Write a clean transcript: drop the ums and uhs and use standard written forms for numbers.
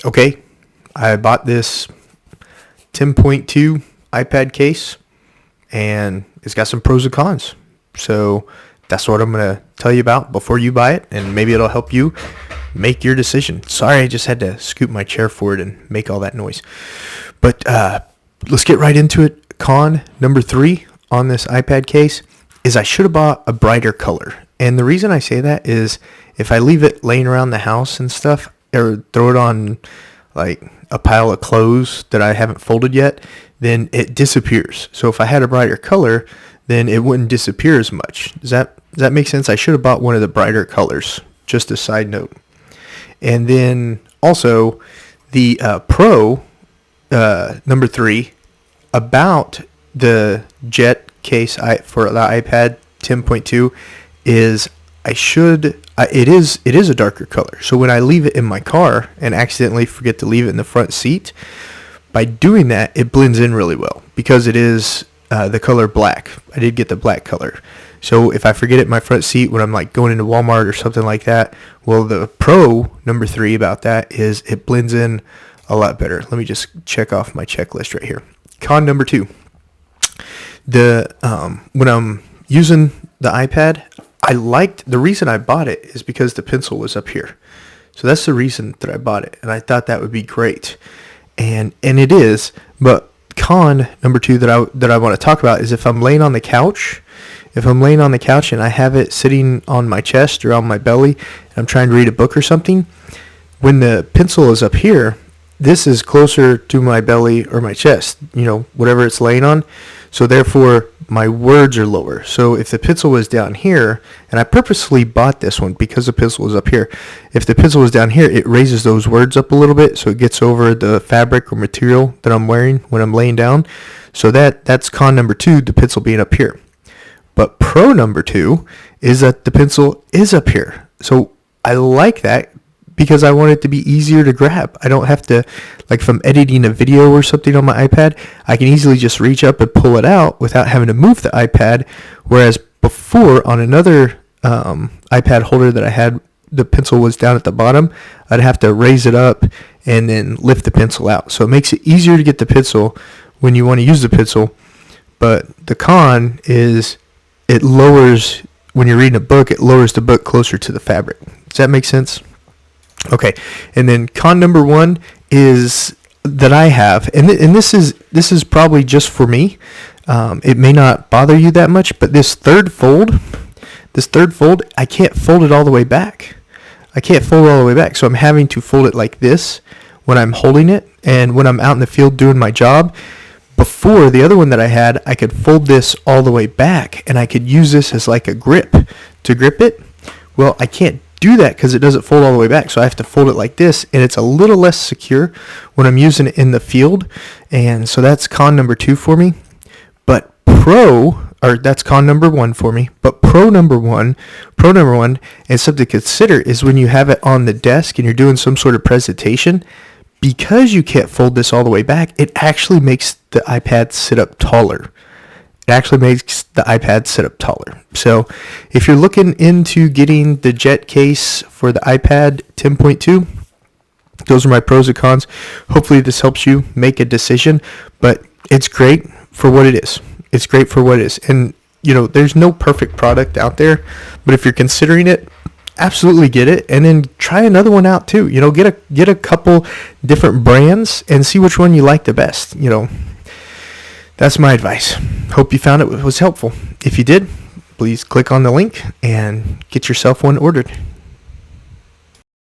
Okay, I bought this 10.2 iPad case, and it's got some pros and cons. So that's what I'm going to tell you about before you buy it, and maybe it'll help you make your decision. Sorry, I just had to scoot my chair forward and make all that noise. But let's get right into it. Con number 3 on this iPad case is I should have bought a brighter color. And the reason I say that is if I leave it laying around the house and stuff, or throw it on like a pile of clothes that I haven't folded yet, then it disappears. So if I had a brighter color, then it wouldn't disappear as much. Does that make sense? I should have bought one of the brighter colors. Just a side note. And then also the Pro number 3 about the JETech Case for the iPad 10.2 is it is a darker color. So when I leave it in my car and accidentally forget to leave it in the front seat, by doing that, it blends in really well because it is the color black. I did get the black color. So if I forget it in my front seat when I'm like going into Walmart or something like that, well, the Pro number 3 about that is it blends in a lot better. Let me just check off my checklist right here. Con number 2. When I'm using the iPad, the reason I bought it is because the pencil was up here. So that's the reason that I bought it. And I thought that would be great. And it is, but con number 2 that I want to talk about is if I'm laying on the couch and I have it sitting on my chest or on my belly and I'm trying to read a book or something, when the pencil is up here, this is closer to my belly or my chest, whatever it's laying on. So therefore, my words are lower. So if the pencil was down here, and I purposely bought this one because the pencil was up here. If the pencil was down here, it raises those words up a little bit so it gets over the fabric or material that I'm wearing when I'm laying down. So that's con number 2, the pencil being up here. But pro number 2 is that the pencil is up here. So I like that because I want it to be easier to grab. I don't have to, like if I'm editing a video or something on my iPad, I can easily just reach up and pull it out without having to move the iPad. Whereas before on another iPad holder that I had, the pencil was down at the bottom. I'd have to raise it up and then lift the pencil out. So it makes it easier to get the pencil when you want to use the pencil. But the con is it lowers, when you're reading a book, it lowers the book closer to the fabric. Does that make sense? Okay, and then con number 1 is that I have, and this is probably just for me. It may not bother you that much, but this third fold, I can't fold it all the way back. So I'm having to fold it like this when I'm holding it, and when I'm out in the field doing my job. Before, the other one that I had, I could fold this all the way back, and I could use this as like a grip to grip it. Well, I can't do that because it doesn't fold all the way back, so I have to fold it like this, and it's a little less secure when I'm using it in the field. And so that's con number 2 for me. But that's con number 1 for me. But pro number one, and something to consider is when you have it on the desk and you're doing some sort of presentation, because you can't fold this all the way back, it actually makes the iPad sit up taller. So if you're looking into getting the JETech Case for the iPad 10.2, those are my pros and cons. Hopefully this helps you make a decision, but it's great for what it is. And, there's no perfect product out there, but if you're considering it, absolutely get it, and then try another one out too. Get a couple different brands and see which one you like the best. That's my advice. Hope you found it was helpful. If you did, please click on the link and get yourself one ordered.